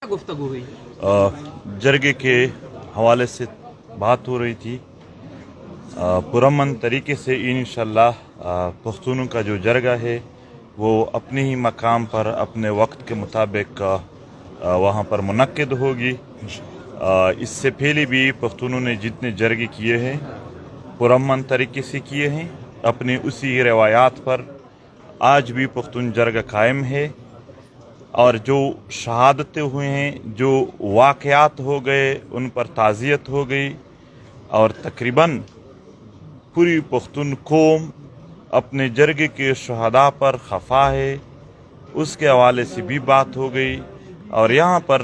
गुफ्तगू हुई? जरगे के हवाले से बात हो रही थी। पुरअमन तरीके से इंशाअल्लाह पख्तूनों का जो जरगा है वो अपने ही मकाम पर अपने वक्त के मुताबिक वहाँ पर मुनक्किद होगी। इससे पहले भी पख्तूनों ने जितने जरगे किए हैं पुरअमन तरीके से किए हैं, अपने उसी रवायात पर आज भी पख्तून जरगा कायम है। और जो शहादतें हुए हैं, जो वाक़यात हो गए, उन पर ताज़ियत हो गई और तकरीबन पूरी पख्तून कौम अपने जरगे के शहादा पर खफा है। उसके हवाले से भी बात हो गई। और यहाँ पर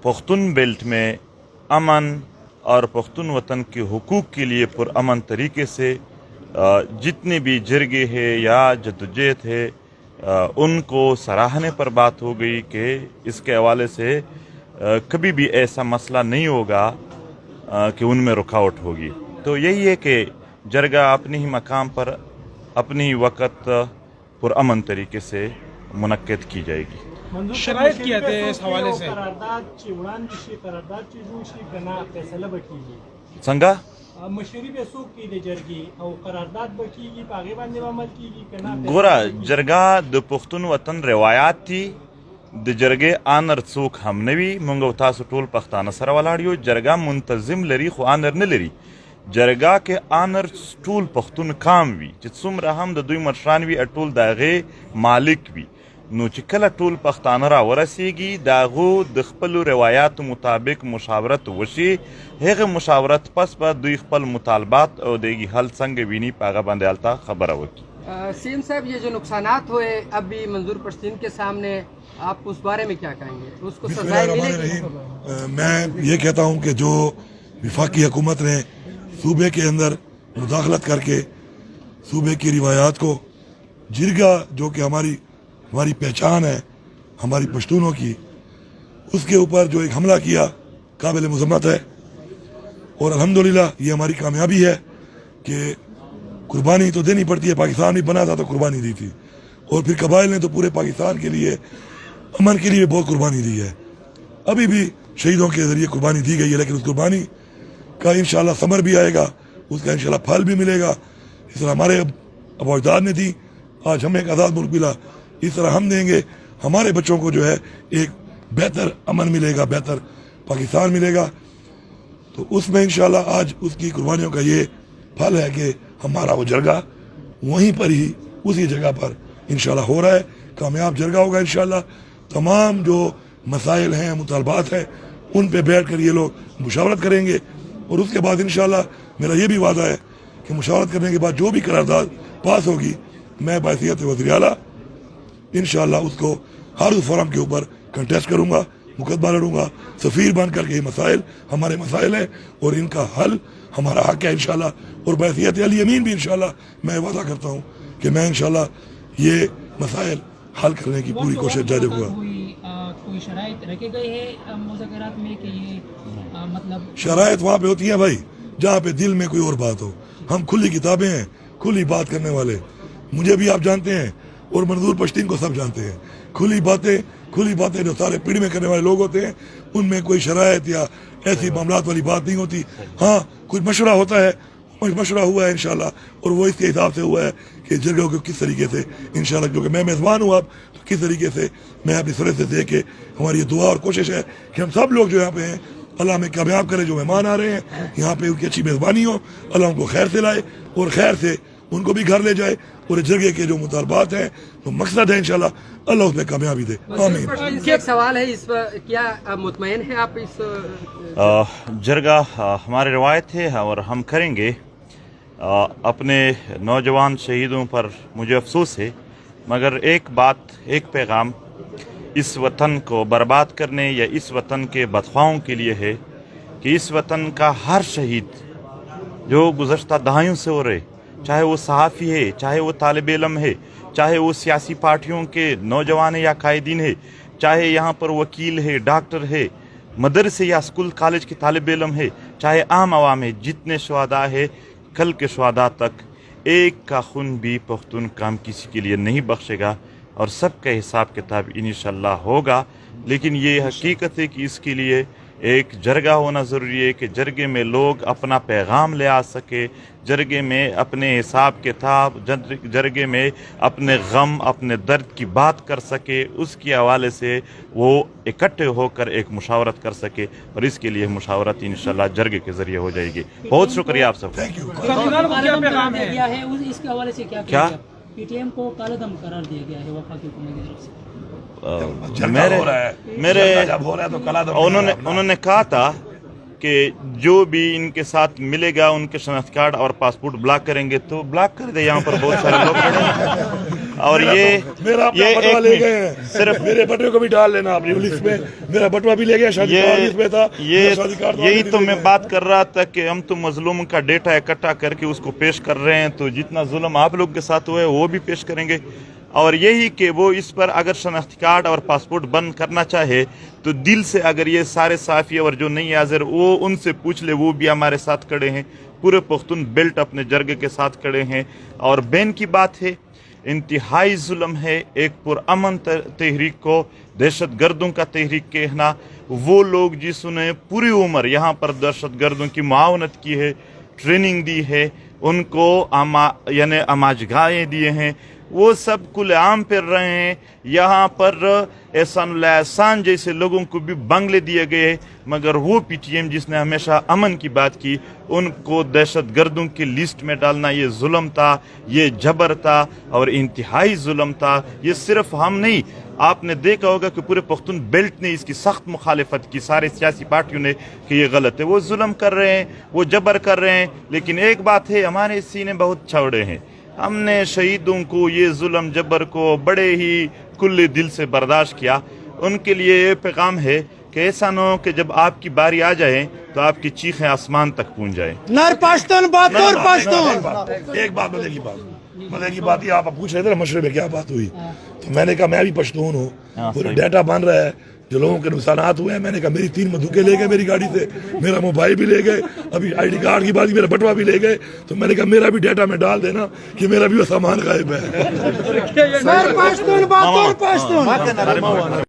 पख्तून बेल्ट में अमन और पख्तून वतन के हुकूक के लिए पुरअमन तरीके से जितने भी जरगे हैं या जद्दोजहद है उनको सराहने पर बात हो गई कि इसके हवाले से कभी भी ऐसा मसला नहीं होगा कि उनमें रुकावट होगी। तो यही है कि जरगा अपने ही मकाम पर अपने ही वक़्त पुरअमन तरीके से मुनक्किद की जाएगी। शराइत किया थे इस हवाले से संगा गोरा जरगा द पुख्तून वतन रवायात थी द जरगे आनर सोक हम नवी मंगो तासु टोल पख्ताना सर वलाड़ियो जरगा मुंतजिम लरी खो आनर न लरी जरगा के आनर टोल पख्तून काम वी चित्सुम रहम द दुई मर्शानवी अटोल दागे मालिक वी नो चिकला टोल पख्ताना रा वरसेगी दागो द खपल रवायात मुताबिक मुशावरत वशी हेगे मुशावरत पस पर दुई खपल मुतालबात और देगी हल संग विनी पागा बंदयालता खबर होगी। सीएम साहब, ये जो नुकसानात हुए अब भी मंजूर पश्तीन के सामने, आप उस बारे में क्या कहेंगे? उसको सजाएं मिलेगी? मैं ये कहता हूँ कि जो वफाकी हुकूमत ने सूबे के अंदर मुदाखलत करके सूबे की रिवायात को जिरगा जो कि हमारी पहचान है हमारी पश्तूनों की, उसके ऊपर जो एक हमला किया काबिल मज़म्मत है। और अल्हम्दुलिल्लाह ये हमारी कामयाबी है कि कुर्बानी तो देनी पड़ती है। पाकिस्तान भी बना था तो कुर्बानी दी थी और फिर कबाइल ने तो पूरे पाकिस्तान के लिए अमन के लिए बहुत कुर्बानी दी है। अभी भी शहीदों के ज़रिए कुर्बानी दी गई है, लेकिन उस कुर्बानी का इंशाल्लाह समर भी आएगा, उसका इंशाल्लाह फल भी मिलेगा। इस तरह हमारे अब अजदाद ने दी, आज हमें एक आज़ाद मुल्क मिला, इस तरह हम देंगे हमारे बच्चों को जो है एक बेहतर अमन मिलेगा, बेहतर पाकिस्तान मिलेगा। तो उसमें इंशाल्लाह आज उसकी कुर्बानियों का ये फल है कि हमारा वो जरगा वहीं पर ही उसी जगह पर इंशाल्लाह हो रहा है, कामयाब जरगा होगा इंशाल्लाह। तमाम जो मसाइल हैं, मुतालबात हैं, उन पे बैठ कर ये लोग मुशावरत करेंगे और उसके बाद इंशाल्लाह मेरा ये भी वादा है कि मुशावरत करने के बाद जो भी करारदाद पास होगी मैं बहैसियत वज़ीर आला इंशाल्लाह उसको हर उस फोरम के ऊपर कंटेस्ट करूँगा, मुकदमा लड़ूंगा। सफ़ीर बन करके ये मसाइल हमारे मसाइल हैं और इनका हल हमारा हक है इंशाल्लाह। और बहैसियत अली अमीन भी इंशाल्लाह मैं वादा करता हूँ कि मैं इंशाल्लाह ये मसाइल हल करने की पूरी कोशिश जारी हुआ। कोई शराइत रखे गए हैं मुज़ाकरात में कि ये मतलब शराइत वहाँ पे होती है भाई जहाँ पे दिल में कोई और बात हो। हम खुली किताबें हैं, खुली बात करने वाले, मुझे भी आप जानते हैं और मंजूर पश्तीन को सब जानते हैं। खुली बातें जो सारे पीढ़ी में करने वाले लोग होते हैं उनमें कोई शराइत या ऐसी मामलात वाली बात नहीं होती। हाँ, कुछ मशवरा होता है, मशवरा हुआ है इंशाल्लाह और वो इसके हिसाब से हुआ है कि जरगों को किस तरीके से इंशाल्लाह, क्योंकि मैं मेज़बान हूँ अब, तो किस तरीके से मैं अपनी सर से दे के हमारी ये दुआ और कोशिश है कि हम सब लोग जो यहाँ पे हैं अल्लाह में कामयाब करे। जो मेहमान आ रहे हैं यहाँ पे उनकी अच्छी मेज़बानी हो, अल्लाह उनको खैर से लाए और खैर से उनको भी घर ले जाए और जगह के जो मुतालबात हैं तो मकसद है इंशाल्लाह अल्लाह उसमें कामयाबी दे। आमीन। एक सवाल है, इस पर क्या मुतमईन है आप? इस जरगा हमारी रवायत है और हम करेंगे। अपने नौजवान शहीदों पर मुझे अफसोस है, मगर एक बात, एक पैगाम इस वतन को बर्बाद करने या इस वतन के बदख्वाहों के लिए है कि इस वतन का हर शहीद जो गुज़श्ता दहाइयों से हो रहे, चाहे वो सहाफ़ी है, चाहे वो तालिब इल्म है, चाहे वो सियासी पार्टियों के नौजवान या कायदीन है, चाहे यहाँ पर वकील है, डॉक्टर है, मदरसे या स्कूल कॉलेज के तालिब इल्म है, चाहे आम आवाम है, जितने शुहदा है कल के शुहदा तक एक का खून भी पख्तून काम किसी के लिए नहीं बख्शेगा और सब का हिसाब किताब इंशाअल्लाह होगा। لیکن یہ حقیقت ہے کہ اس کے لیے ایک جرگہ ہونا ضروری ہے کہ جرگے میں لوگ اپنا پیغام لے آ سکے، جرگے میں اپنے حساب کتاب، جرگے میں اپنے غم اپنے درد کی بات کر سکے، اس کے حوالے سے وہ اکٹھے ہو کر ایک مشاورت کر سکے، اور اس کے لیے مشاورت انشاءاللہ جرگے کے ذریعے ہو جائے گی. بہت شکریہ آپ سب کا. اس کے حوالے سے کیا پی ٹی ایم کو کالا دم قرار دیا گیا ہے وفاقی حکومت کی طرف سے؟ انہوں نے کہا تھا کہ جو بھی ان کے ساتھ ملے گا ان کے شناخت کارڈ اور پاسپورٹ بلاک کریں گے، تو بلاک کر دے. یہاں پر بہت سارے لوگ کھڑے ہیں اور یہ صرف میرے بٹوے کو بھی ڈال لینا اپنی لسٹ میں. میرا بٹوا بھی لے گیا، شادی کارڈ اس میں تھا. یہی تو میں بات کر رہا تھا کہ ہم تو مظلوم کا ڈیٹا اکٹھا کر کے اس کو پیش کر رہے ہیں، تو جتنا ظلم آپ لوگ کے ساتھ ہوا ہے وہ بھی پیش کریں گے. اور یہی کہ وہ اس پر اگر شناختی کارڈ اور پاسپورٹ بند کرنا چاہے تو دل سے، اگر یہ سارے صحافی اور جو نہیں حاضر وہ ان سے پوچھ لے، وہ بھی ہمارے ساتھ کھڑے ہیں. پورے پختون بیلٹ اپنے جرگے کے ساتھ کھڑے ہیں. اور بین کی بات ہے، انتہائی ظلم ہے ایک پرامن تحریک کو دہشت گردوں کا تحریک کہنا. وہ لوگ جس نے پوری عمر یہاں پر دہشت گردوں کی معاونت کی ہے، ٹریننگ دی ہے، ان کو یعنی اماجگاہیں دیے ہیں، وہ سب کھلے عام پھر رہے ہیں. یہاں پر احسان اللہ احسان جیسے لوگوں کو بھی بنگلے دیے گئے، مگر وہ پی ٹی ایم جس نے ہمیشہ امن کی بات کی، ان کو دہشت گردوں کی لسٹ میں ڈالنا یہ ظلم تھا، یہ جبر تھا اور انتہائی ظلم تھا. یہ صرف ہم نہیں، آپ نے دیکھا ہوگا کہ پورے پختون بیلٹ نے اس کی سخت مخالفت کی، سارے سیاسی پارٹیوں نے، کہ یہ غلط ہے. وہ ظلم کر رہے ہیں، وہ جبر کر رہے ہیں. لیکن ایک بات ہے، ہمارے سینے بہت چوڑے ہیں. ہم نے شہیدوں کو یہ ظلم جبر کو بڑے ہی کھلے دل سے برداشت کیا. ان کے لیے یہ پیغام ہے کہ ایسا نہ ہو کہ جب آپ کی باری آ جائے تو آپ کی چیخیں آسمان تک پہنچ جائیں. ایک بات مزے کی بات یہ آپ پوچھ رہے تھے نا مشورے میں کیا بات ہوئی، تو میں نے کہا میں بھی پشتون ہوں، پورا ڈیٹا بن رہا ہے جو لوگوں کے نقصانات ہوئے ہیں. میں نے کہا میری 3 بندوقیں لے گئے میری گاڑی سے، میرا موبائل بھی لے گئے، ابھی آئی ڈی کارڈ کی بات، میرا بٹوا بھی لے گئے. تو میں نے کہا میرا بھی ڈیٹا میں ڈال دینا کہ میرا بھی وہ سامان غائب ہے.